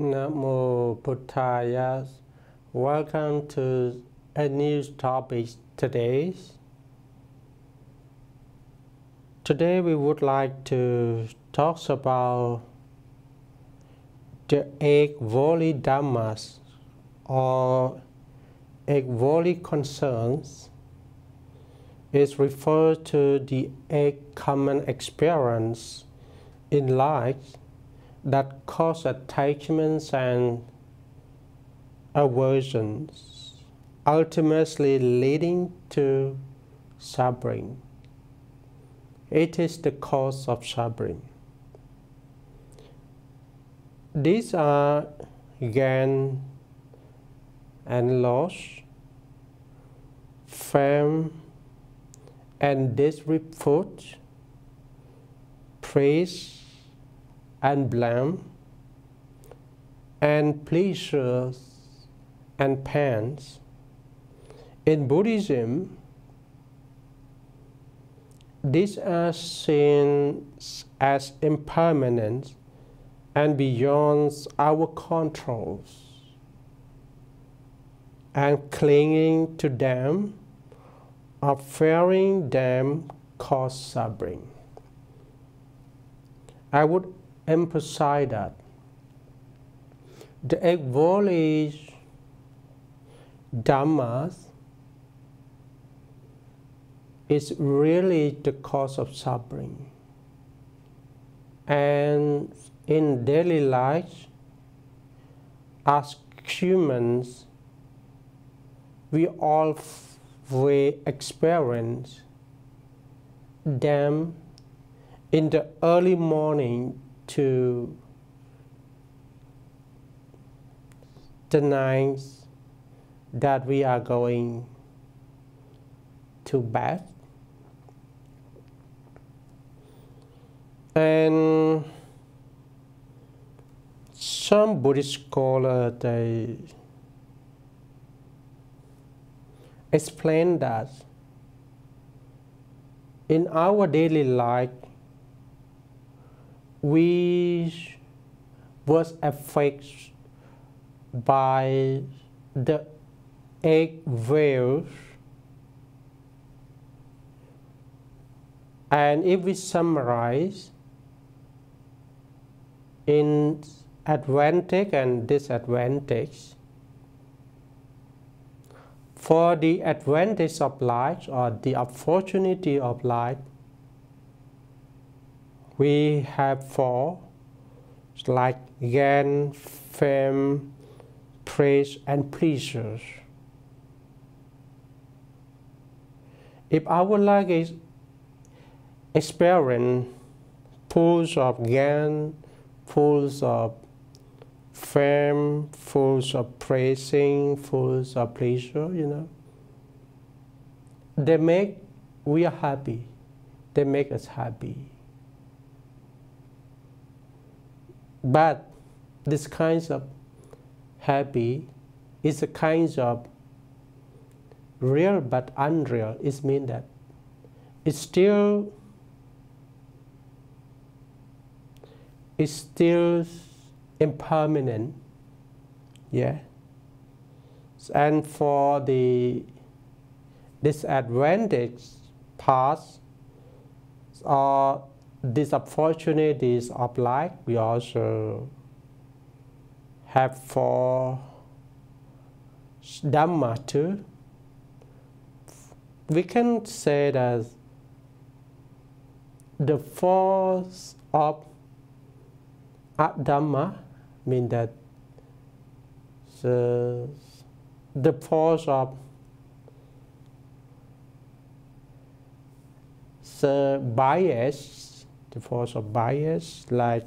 Namo Buddhaya. Welcome to a new topic today. Today we would like to talk about the 8 holy dhammas or 8 holy concerns. Is referred to the 8 common experience in life that cause attachments and aversions, ultimately leading to suffering. It is the cause of suffering. These are gain and loss, fame and disrepute, praise and blame, and pleasures and pains. In Buddhism, these are seen as impermanent and beyond our controls, and clinging to them or fearing them cause suffering. I would emphasize that the 8 holy dhammas is really the cause of suffering. And in daily life, as humans, we all experience them in the early morning to the night that we are going to bed. And some Buddhist scholars, they explain that in our daily life, we was affected by the 8 ways, and if we summarize in advantage and disadvantage, for the advantage of life or the opportunity of life, we have 4, like gain, fame, praise, and pleasures. If our life is experience full of gain, full of fame, full of praising, full of pleasure, we are happy. They make us happy. But this kind of happy is a kind of real but unreal. It means that it's still impermanent. Yeah. And for the disadvantage parts or these opportunities of life, we also have 4 Dhamma too. We can say that the force of Dhamma means that the force of the bias, like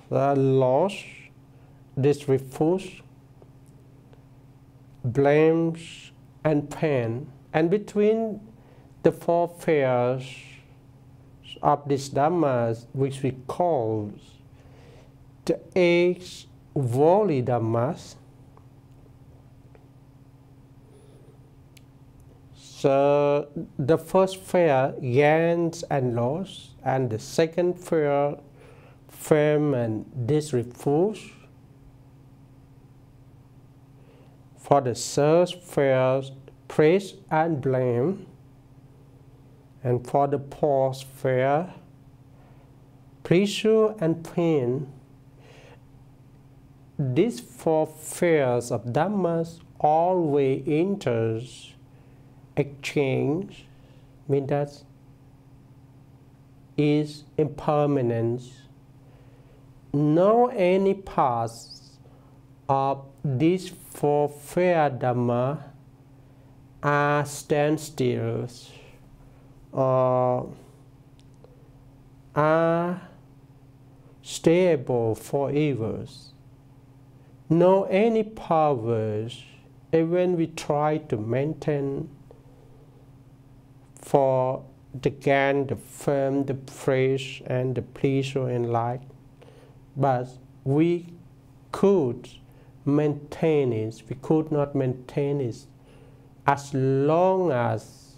the loss, disrepute, blames, and pain. And between the 4 fears of these dhammas, which we call the 8 holy dhammas, so the first fear, gains and loss, and the second fear, firm and disrefuse. For the third fears praise and blame. And for the fourth fear, pleasure and pain. These four fears of Dhammas always enters exchange, means that is impermanence. No any parts of these four fear Dhamma are standstills or are stable forever. No any powers, even we try to maintain for the gain, the firm, the praise, and the pleasure in life, but we could maintain it. We could not maintain it as long as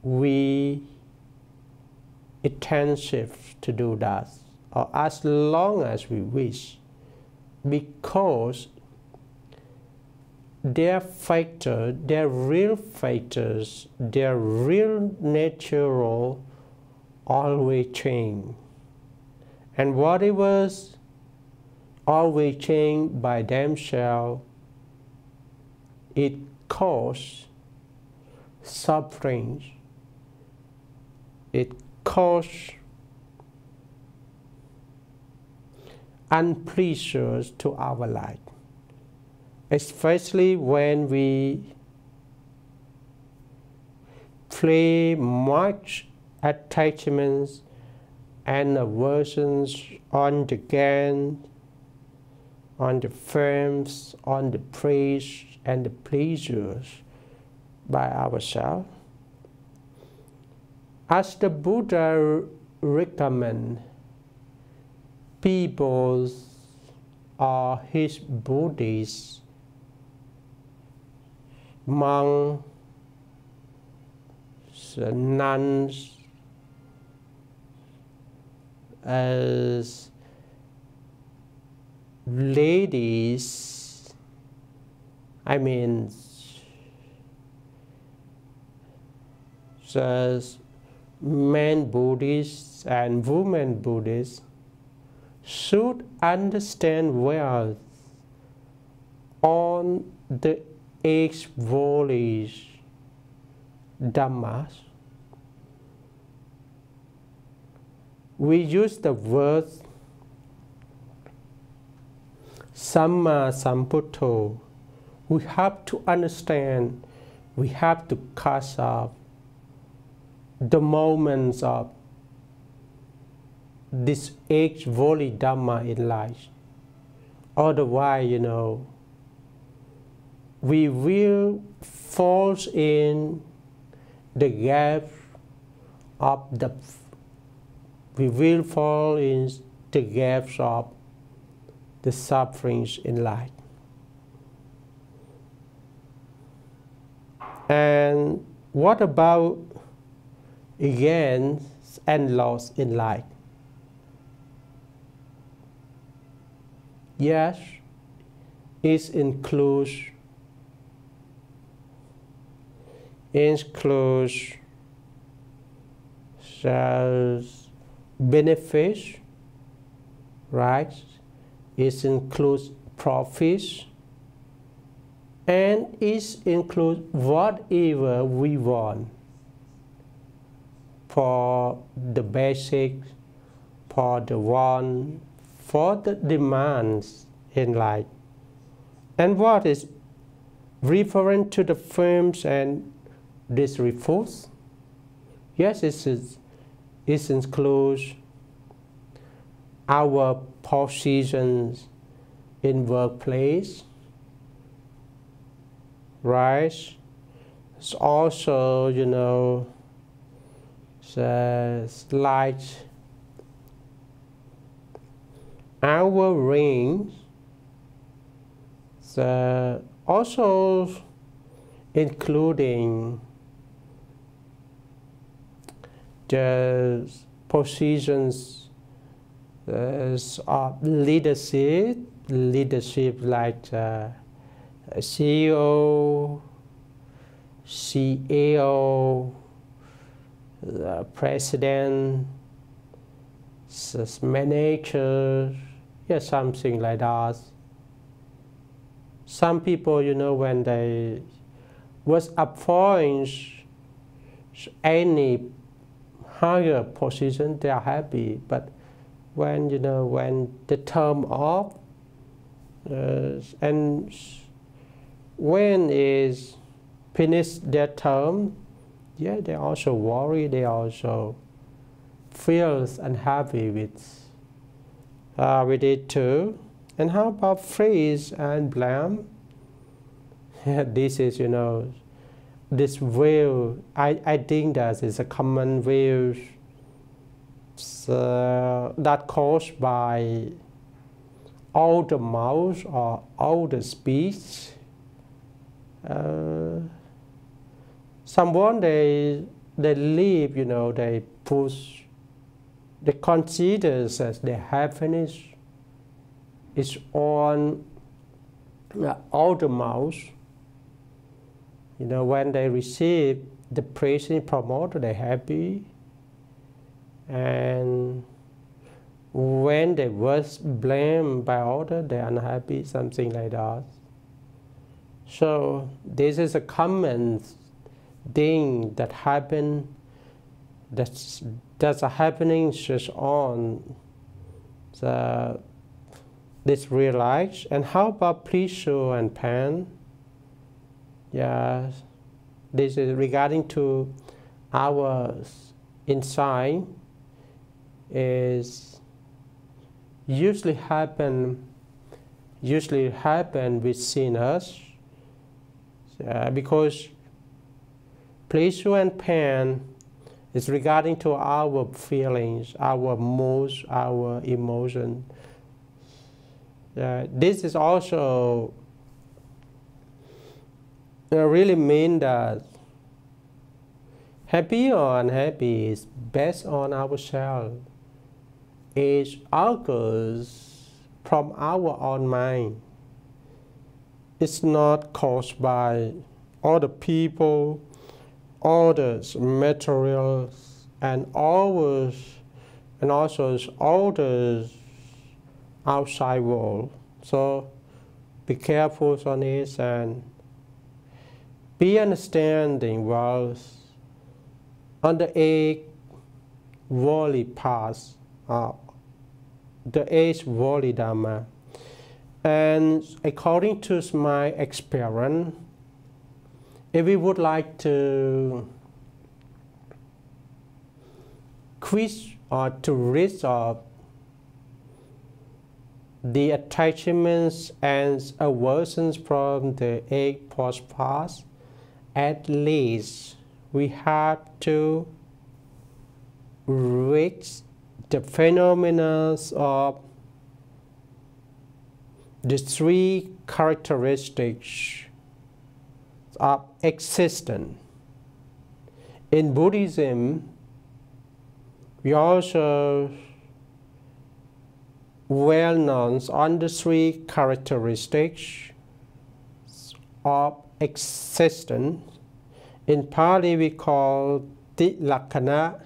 we intensive to do that, or as long as we wish, because their factor, their real factors, their real natural always change. And whatever always change by themselves, it causes suffering. It causes unpleasure to our life, especially when we play much attachments and aversions on the gain, on the firms, on the praise and the pleasures by ourselves. As the Buddha recommends, people or his Buddhists, monks, nuns, as ladies, I mean, as men Buddhists and women Buddhists should understand well on the 8 volumes Dhammas. We use the word Samma Sambuddho. We have to understand, we have to cast off the moments of this 8 volume Dhamma in life. Otherwise, we will fall in the gap of the gaps of the sufferings in life. And what about gains and loss in life? Yes, it includes benefits, right? It includes profits, and it includes whatever we want for the basic, for the want, for the demands in life. And what is referring to the firms and disrefuse? Yes, it includes our positions in workplace, right? It's also, like our range, also including the positions of leadership like CEO, CEO, president, manager, yeah, something like that. Some people, you know, when they was appointed any higher position, they are happy. But when, you know, when the term up and when is finished their term, yeah, they also worry, they also feel unhappy with it too. And how about praise and blame? This is, you know, this view, I think that is a common view that caused by all the mouth or all the speech. Someone they live, you know, they consider as their happiness is on all the mouth. You know, when they receive the praise and promoter, they're happy. And when they was blamed by others, they're unhappy, something like that. So this is a common thing that happen, that's happening just on this real life. And how about pleasure and pain? Yes, this is regarding to our inside is usually happen with sinners, because pleasure and pain is regarding to our feelings, our moods, our emotion. This is also really mean that happy or unhappy is based on ourselves. It occurs from our own mind. It's not caused by other people, others, materials, and also all the outside world. So be careful on it and be understanding was on the 8 worldly paths, the 8 worldly Dharma. And according to my experience, if we would like to quit or to rid of the attachments and aversions from the 8 paths, at least we have to reach the phenomena of the 3 characteristics of existence. In Buddhism, we also well known on the 3 characteristics of existence. In Pali we call Tilakkana,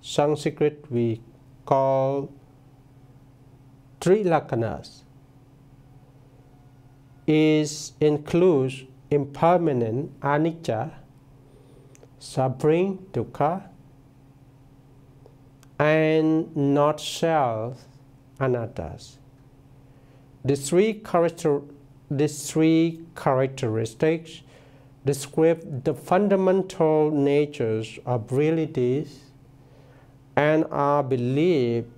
Sanskrit we call Trilakkanas. It includes impermanent, anicca, suffering, dukkha, and not self, anattas. These 3 characteristics describe the fundamental natures of realities and are believed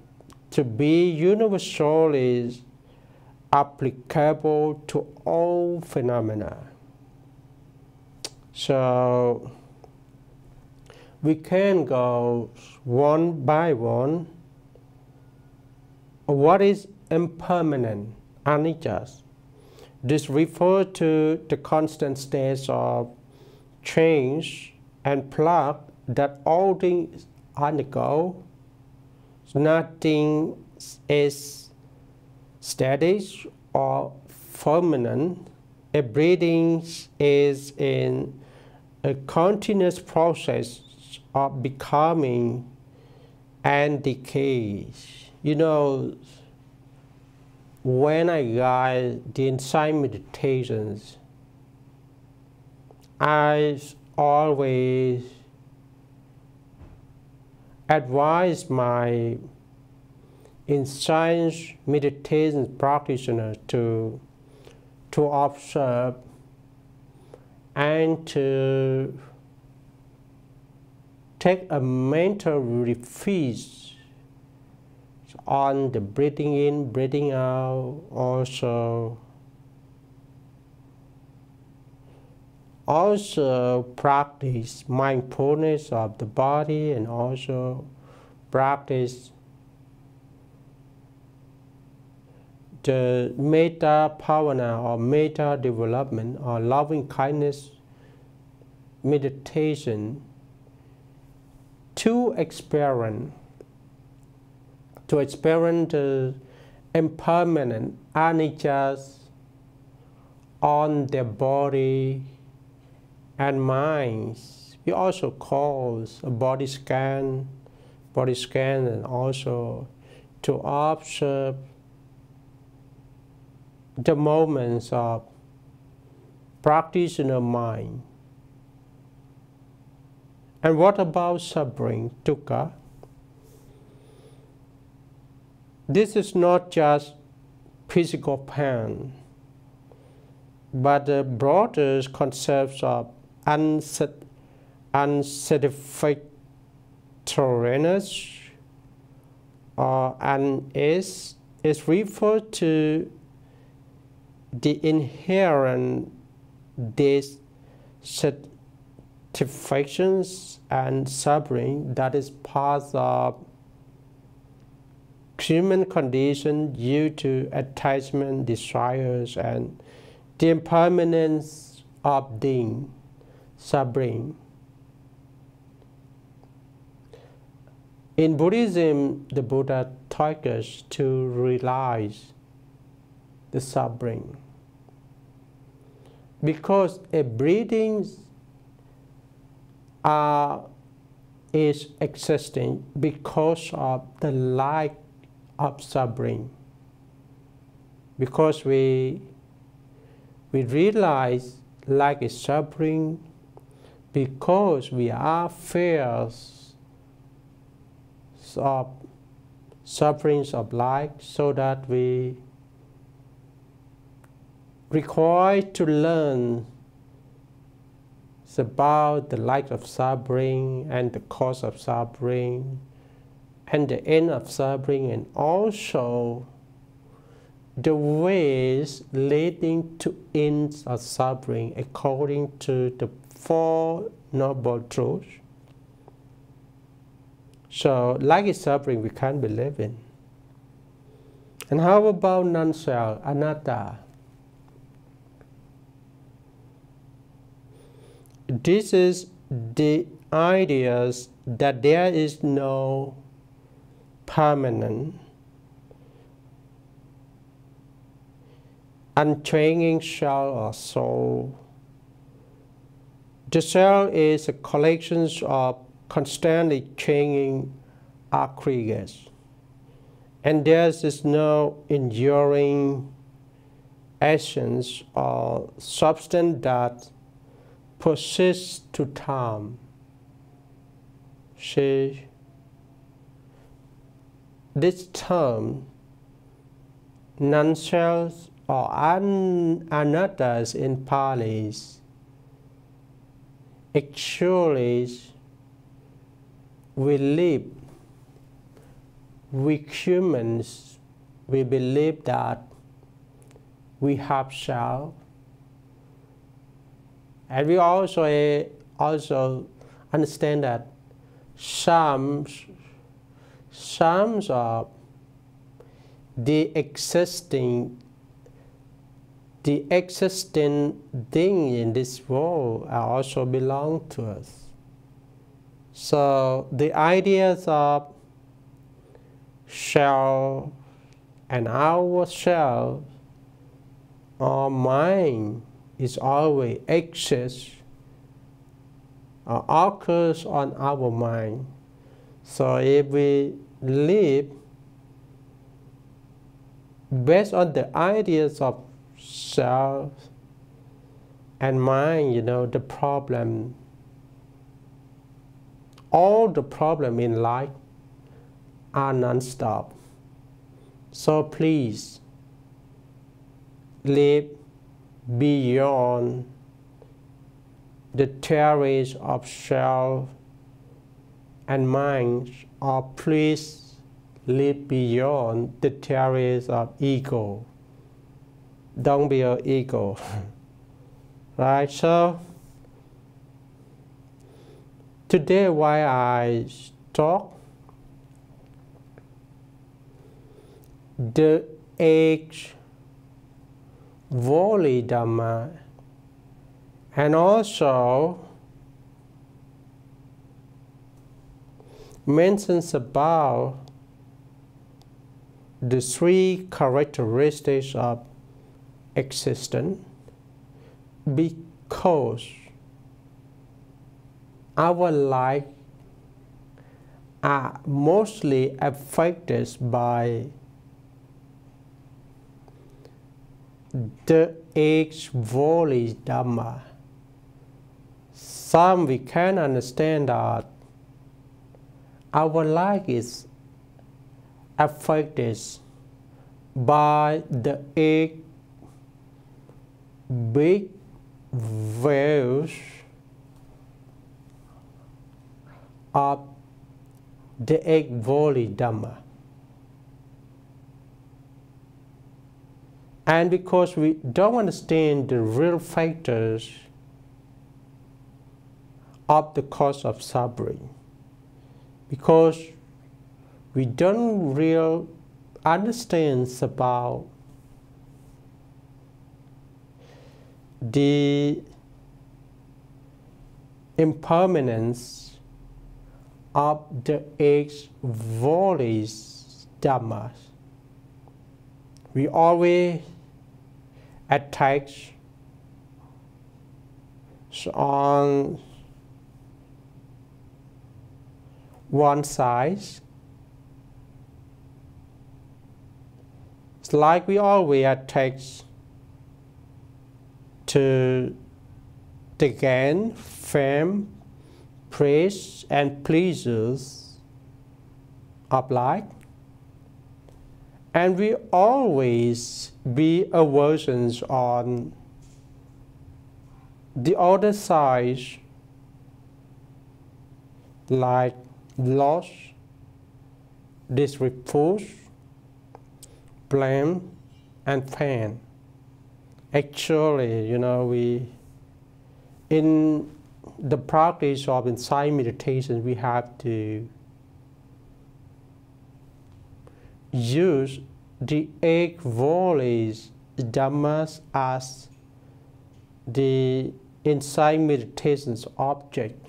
to be universally applicable to all phenomena. So we can go one by one. What is impermanent, anicca? This refers to the constant states of change and plug that all things on the go. Nothing is static or permanent. Everything is in a continuous process of becoming and decay. You know, when I guide the insight meditations, I always advise my insight meditation practitioners to observe and to take a mental refuge on the breathing in, breathing out, also practice mindfulness of the body, and also practice the metta bhavana or metta development or loving kindness meditation to experience the impermanent anicca on their body and minds. We also call a body scan, and also to observe the moments of practitioner mind. And what about suffering, dukkha? This is not just physical pain, but the broader concepts of unsatisfactoriness and is referred to the inherent dissatisfactions and suffering that is part of human condition due to attachment, desires, and the impermanence of being, suffering. In Buddhism, the Buddha taught us to realize the suffering, because a breathing is existing because of the lack of suffering. Because we realize lack is suffering, because we are fears of sufferings of life, so that we require to learn about the lack of suffering and the cause of suffering and the end of suffering, and also the ways leading to ends of suffering according to the Four Noble Truths. So, lack is suffering we can't believe in. And how about non-self, anatta? This is the ideas that there is no permanent, unchanging self or soul. The self is a collection of constantly changing aggregates, and there is no enduring essence or substance that persists to time. See, this term, non-self or anattas in Pali, actually we humans, we believe that we have self, and we also understand that some of the existing thing in this world also belong to us. So the ideas of self and ourself or mind is always exists or occurs on our mind. So if we live based on the ideas of self and mind, you know, the problem, all the problems in life are non-stop. So please live beyond the theories of self and mind, or please live beyond the theories of ego. Don't be an ego. Right? So today why I talk the age volley Dharma, and also mentions about the three characteristics of existence, because our life are mostly affected by the age volley Dharma. Some we can understand that our life is affected by the eight big waves of the eight volley Dharma. And because we don't understand the real factors of the cause of suffering, because we don't really understand about the impermanence of the eight volleys Dhammas, we always attach on one side. It's like we always attach to the gain, fame, praise, and pleasures of life. And we always be aversions on the other side, like loss, disrepute, blame, and pain. Actually, you know, we in the practice of insight meditation, we have to use the eight volleys Dhammas as the insight meditation's object.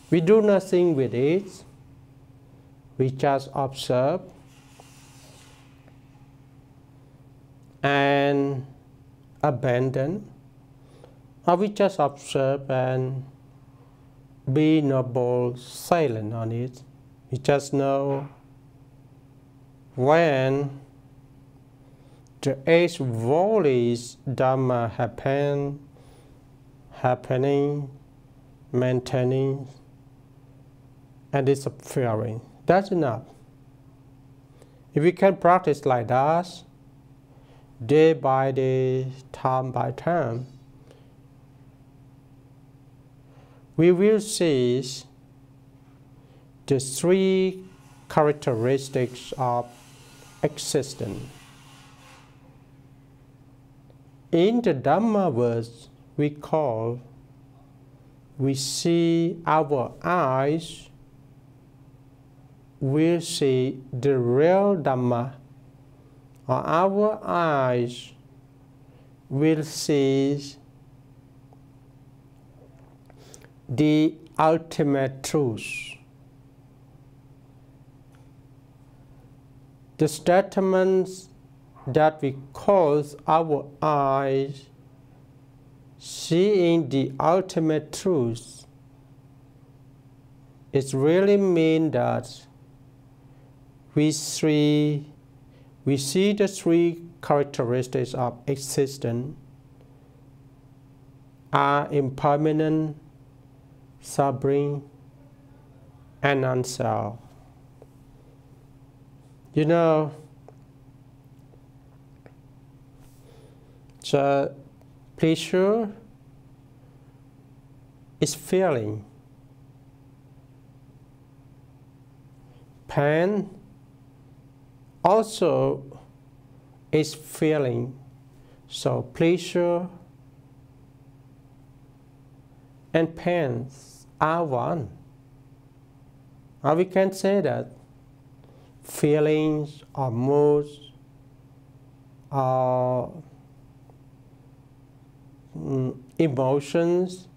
We do nothing with it. We just observe and abandon, or we just observe and be noble, silent on it. We just know when the eight volleys Dhamma happening, maintaining, and disappearing. That's enough. If we can practice like that, day by day, time by time, we will see the three characteristics of existence. In the Dhamma verse, we see our eyes will see the real Dhamma, or our eyes will see the ultimate truth. The statements that we cause our eyes seeing the ultimate truth, it really means that we see the three characteristics of existence are impermanent, suffering, and unself. You know, the pleasure is feeling. Pain also is feeling. So pleasure and pain are one. Or we can say that feelings or moods or emotions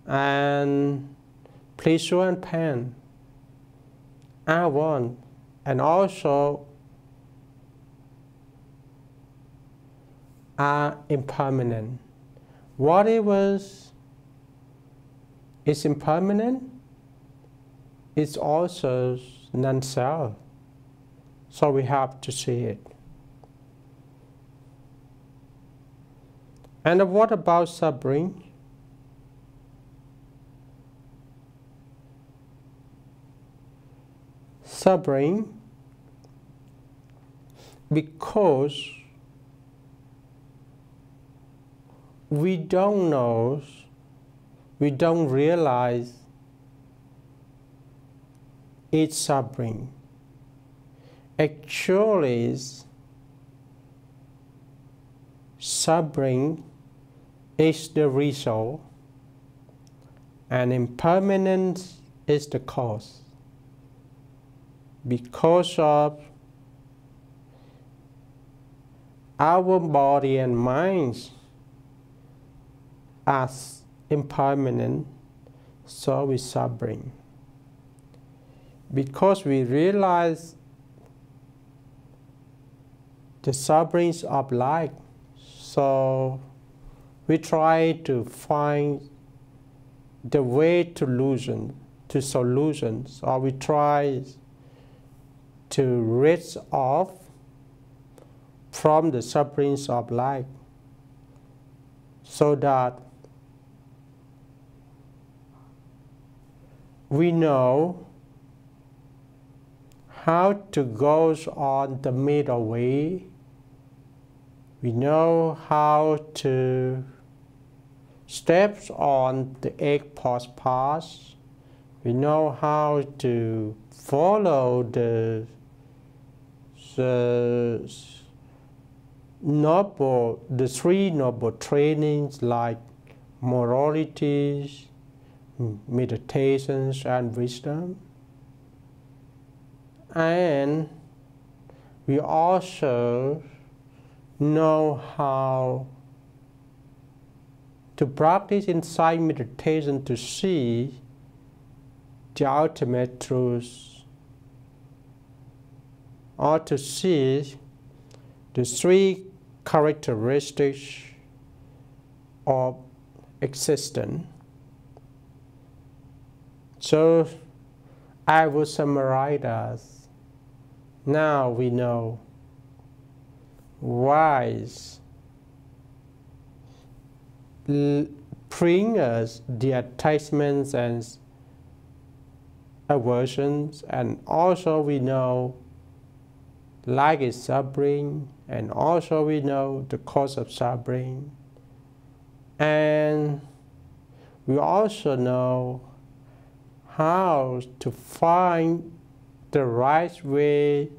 and pleasure and pain are one, and also are impermanent. Whatever is impermanent is also non-self. So we have to see it. And what about suffering? Suffering because we don't know, we don't realize it's suffering. Actually, suffering is the result, and impermanence is the cause. Because of our body and minds as impermanent, so we're suffering. Because we realize the sufferings of life, so we try to find the way to solutions, or we try to rid off from the sufferings of life, so that we know how to go on the middle way. We know how to step on the eight-path path. We know how to follow the three noble trainings like moralities, meditations, and wisdom. And we also know how to practice insight meditation to see the ultimate truth, or to see the three characteristics of existence. So I will summarize as, now we know why bring us the attachments and aversions, and also we know life is suffering, and also we know the cause of suffering, and we also know how to find the right way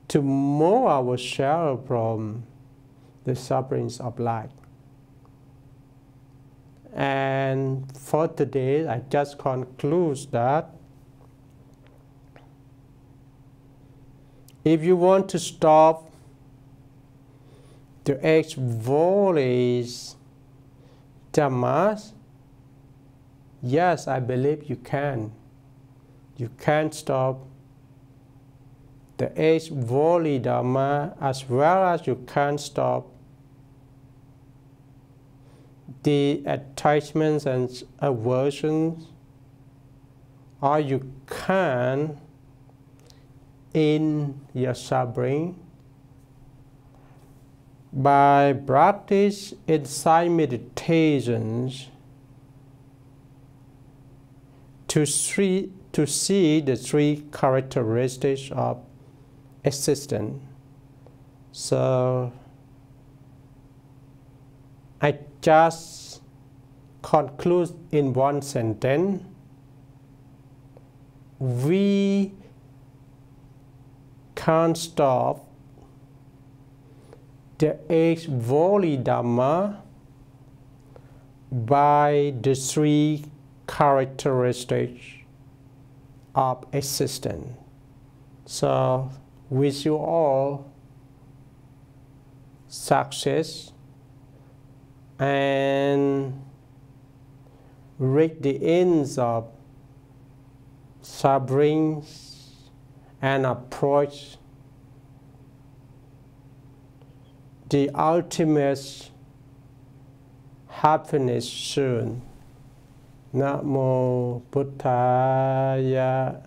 to move ourselves from the sufferings of life. And for today, I just conclude that if you want to stop the ex-volleys Dhammas? Yes, I believe you can. You can stop the 8 worldly Dhamma as well as you can stop the attachments and aversions, or you can end your suffering by practice insight meditations to see the 3 characteristics of existence. So I just conclude in one sentence. We can't stop the 8 worldly Dhamma by the 3 characteristics of existence. So, wish you all success and reach the ends of sufferings and approach the ultimate happiness soon. Namo Buddhaya.